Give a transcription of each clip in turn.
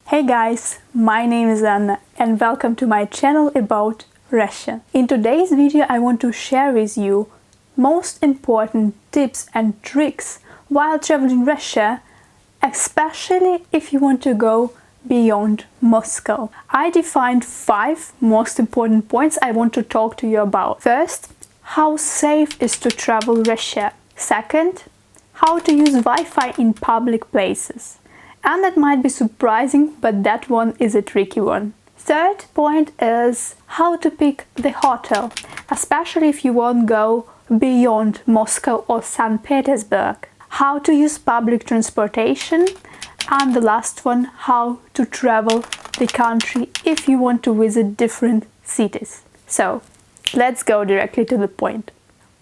Hey guys, my name is Anna and welcome to my channel about Russia. In today's video I want to share with you most important tips and tricks while traveling Russia, especially if you want to go beyond Moscow. I defined 5 most important points I want to talk to you about. First, how safe is to travel Russia. Second, how to use Wi-Fi in public places. And that might be surprising, but that one is a tricky one. Third point is how to pick the hotel, especially if you won't go beyond Moscow or St. Petersburg. How to use public transportation. And the last one, how to travel the country if you want to visit different cities. So let's go directly to the point.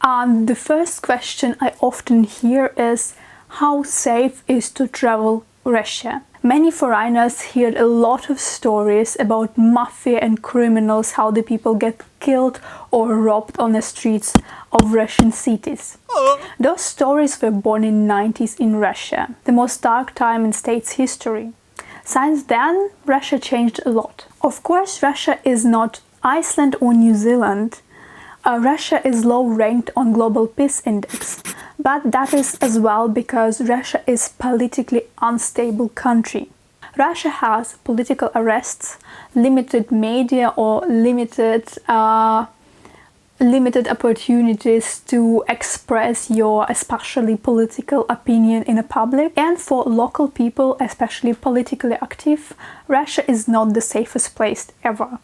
And the first question I often hear is how safe is to travel Russia. Many foreigners hear a lot of stories about mafia and criminals, how the people get killed or robbed on the streets of Russian cities. Those stories were born in the 90s in Russia, the most dark time in state's history. Since then, Russia changed a lot. Of course, Russia is not Iceland or New Zealand. Russia is low ranked on Global Peace Index, but that is as well because Russia is politically unstable country. Russia has political arrests, limited media or limited opportunities to express your especially political opinion in the public, and for local people, especially politically active, Russia is not the safest place ever.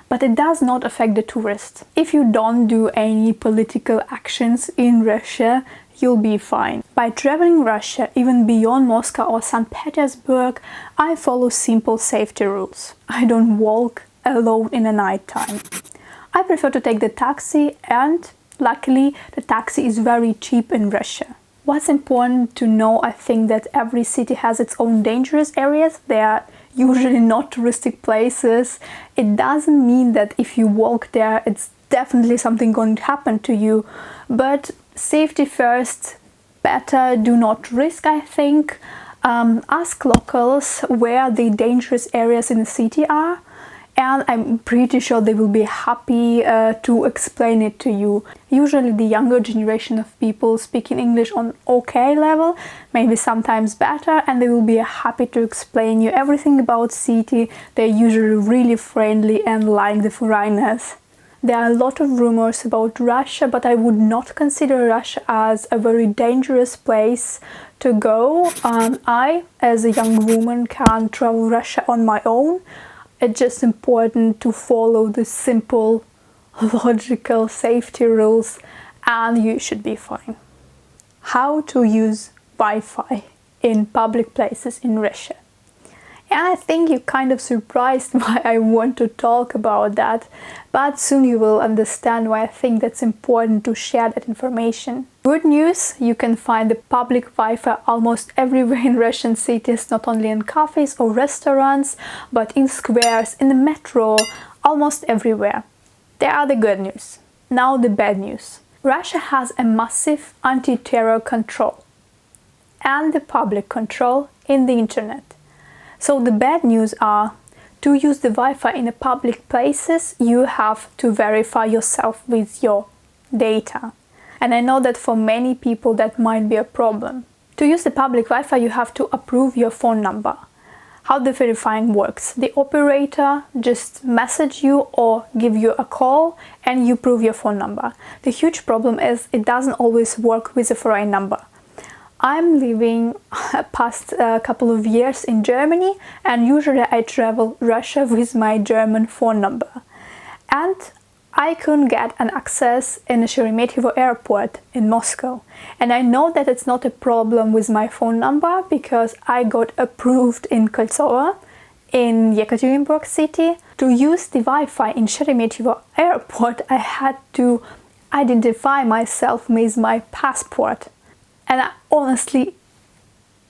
But it does not affect the tourists. If you don't do any political actions in Russia, you'll be fine. By traveling Russia, even beyond Moscow or St. Petersburg, I follow simple safety rules. I don't walk alone in the night time. I prefer to take the taxi, and luckily the taxi is very cheap in Russia. What's important to know, I think, that every city has its own dangerous areas. They are usually not touristic places. It doesn't mean that if you walk there, it's definitely something going to happen to you. But safety first, better do not risk, I think. Ask locals where the dangerous areas in the city are, and I'm pretty sure they will be happy to explain it to you. Usually the younger generation of people speaking English on okay level, maybe sometimes better, and they will be happy to explain you everything about city. They're usually really friendly and like the foreigners. There are a lot of rumors about Russia, but I would not consider Russia as a very dangerous place to go. I, as a young woman, can travel Russia on my own. It's just important to follow the simple, logical safety rules and you should be fine. How to use Wi-Fi in public places in Russia. And I think you're kind of surprised why I want to talk about that, but soon you will understand why I think that's important to share that information. Good news, you can find the public Wi-Fi almost everywhere in Russian cities, not only in cafes or restaurants, but in squares, in the metro, almost everywhere. There are the good news. Now the bad news. Russia has a massive anti-terror control and the public control in the internet. So the bad news are, to use the Wi-Fi in the public places, you have to verify yourself with your data. And I know that for many people that might be a problem. To use the public Wi-Fi, you have to approve your phone number. How the verifying works. The operator just message you or give you a call and you prove your phone number. The huge problem is it doesn't always work with a foreign number. I'm living past a couple of years in Germany, and usually I travel Russia with my German phone number. And I couldn't get an access in the Sheremetyevo airport in Moscow. And I know that it's not a problem with my phone number because I got approved in Koltsovo, in Yekaterinburg city. To use the Wi-Fi in Sheremetyevo airport, I had to identify myself with my passport. And I honestly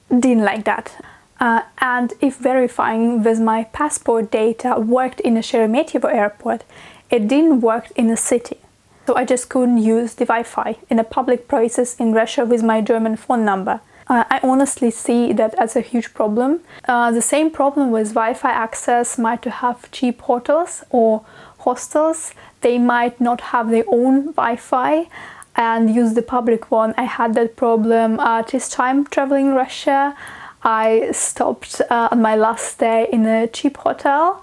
didn't like that. And if verifying with my passport data worked in a Sheremetyevo airport, it didn't work in a city. So I just couldn't use the Wi-Fi in a public places in Russia with my German phone number. I honestly see that as a huge problem. The same problem with Wi-Fi access might have cheap hotels or hostels. They might not have their own Wi-Fi and use the public one. I had that problem this time traveling Russia. I stopped on my last day in a cheap hotel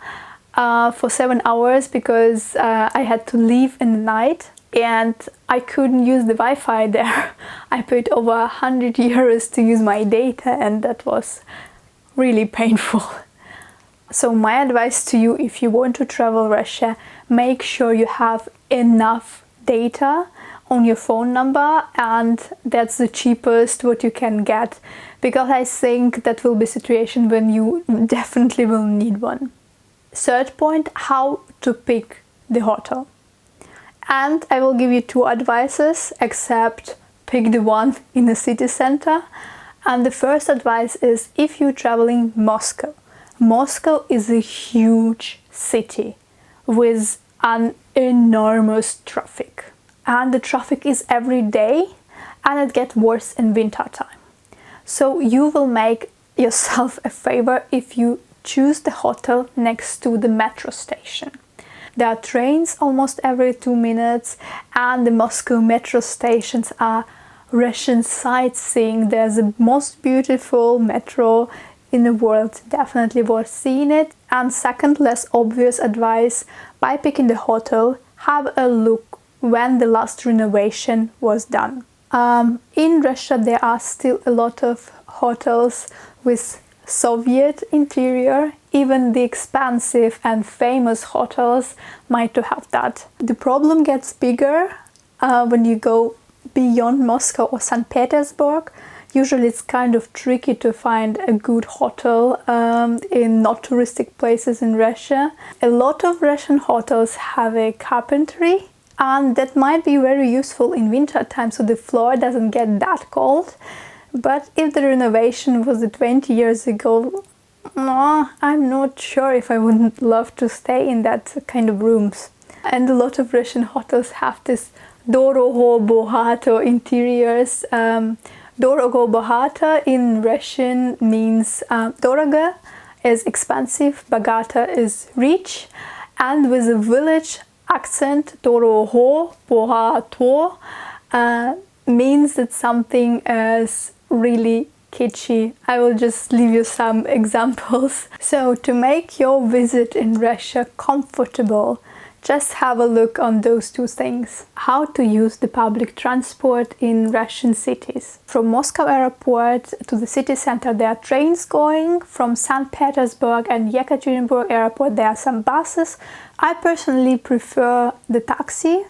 for 7 hours because I had to leave in the night and I couldn't use the Wi-Fi there. I paid over 100 euros to use my data and that was really painful. So my advice to you, if you want to travel Russia, make sure you have enough data on your phone number, and that's the cheapest what you can get, because I think that will be a situation when you definitely will need one. Third point, how to pick the hotel. And I will give you two advices, except pick the one in the city center. And the first advice is, if you're traveling Moscow. Moscow is a huge city with an enormous traffic. And the traffic is every day, and it gets worse in winter time. So you will make yourself a favor if you choose the hotel next to the metro station. There are trains almost every 2 minutes, and the Moscow metro stations are Russian sightseeing. There's the most beautiful metro in the world, definitely worth seeing it. And second, less obvious advice, by picking the hotel, have a look when the last renovation was done. In Russia there are still a lot of hotels with Soviet interior. Even the expensive and famous hotels might have that. The problem gets bigger when you go beyond Moscow or St. Petersburg. Usually it's kind of tricky to find a good hotel in not touristic places in Russia. A lot of Russian hotels have a carpentry, and that might be very useful in winter time, so the floor doesn't get that cold. But if the renovation was 20 years ago, I'm not sure if I wouldn't love to stay in that kind of rooms. And a lot of Russian hotels have this dorogo bohato interiors. Dorogo bohato in Russian means dorogo is expensive, bogata is rich, and with a village accent, dorogo bohato means that something is really kitschy. I will just leave you some examples. So to make your visit in Russia comfortable, just have a look on those two things. How to use the public transport in Russian cities. From Moscow airport to the city center there are trains going. From St. Petersburg and Yekaterinburg airport there are some buses. I personally prefer the taxi.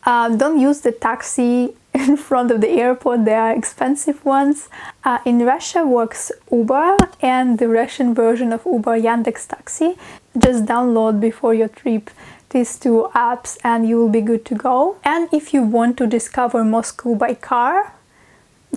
Don't use the taxi in front of the airport, there are expensive ones. In Russia works Uber and the Russian version of Uber, Yandex Taxi. Just download before your trip these two apps and you will be good to go. And if you want to discover Moscow by car,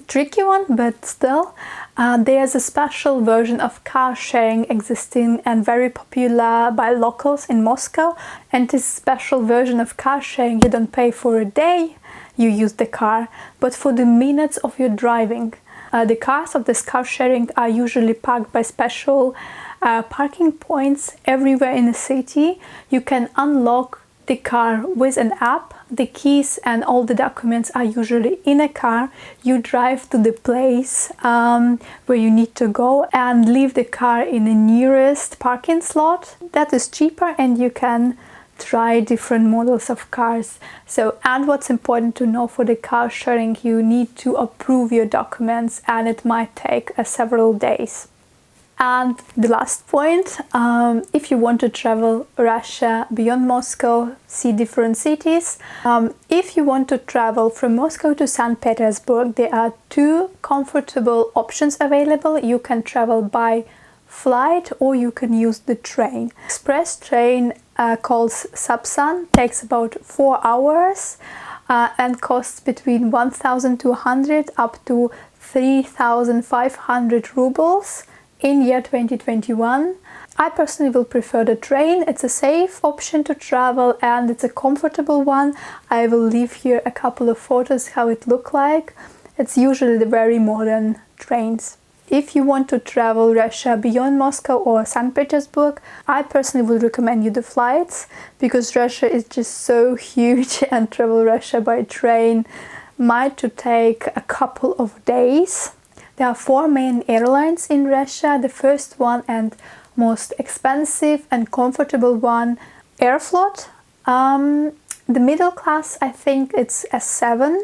tricky one, but still, there's a special version of car sharing existing and very popular by locals in Moscow. And this special version of car sharing, you don't pay for a day you use the car, but for the minutes of your driving. The cars of this car sharing are usually parked by special parking points everywhere in the city. You can unlock the car with an app. The keys and all the documents are usually in a car. You drive to the place where you need to go and leave the car in the nearest parking slot. That is cheaper and you can try different models of cars. So, and what's important to know for the car sharing, you need to approve your documents and it might take several days. And the last point, if you want to travel Russia beyond Moscow, see different cities. If you want to travel from Moscow to St. Petersburg, there are two comfortable options available. You can travel by flight or you can use the train. Express train called Sapsan takes about 4 hours and costs between 1,200 up to 3,500 rubles in year 2021. I personally will prefer the train. It's a safe option to travel and it's a comfortable one. I will leave here a couple of photos how it looks like. It's usually the very modern trains. If you want to travel Russia beyond Moscow or St. Petersburg, I personally would recommend you the flights, because Russia is just so huge and travel Russia by train might to take a couple of days. There are 4 main airlines in Russia. The first one and most expensive and comfortable one, Aeroflot. The middle class, I think it's S7.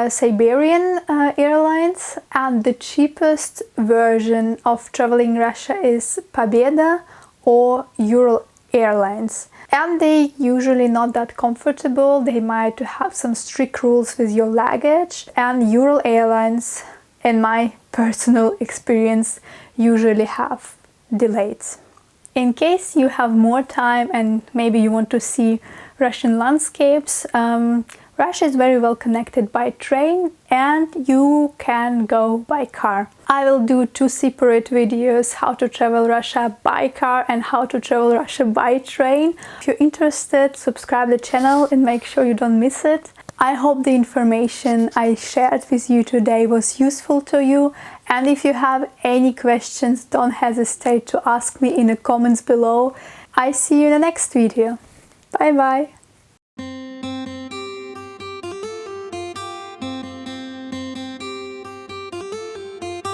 Siberian Airlines, and the cheapest version of traveling Russia is Pobeda or Ural Airlines. And they usually not that comfortable. They might have some strict rules with your luggage, and Ural Airlines, in my personal experience, usually have delays. In case you have more time and maybe you want to see Russian landscapes, Russia is very well connected by train, and you can go by car. I will do 2 separate videos, how to travel Russia by car and how to travel Russia by train. If you're interested, subscribe the channel and make sure you don't miss it. I hope the information I shared with you today was useful to you, and if you have any questions, don't hesitate to ask me in the comments below. I see you in the next video. Bye bye!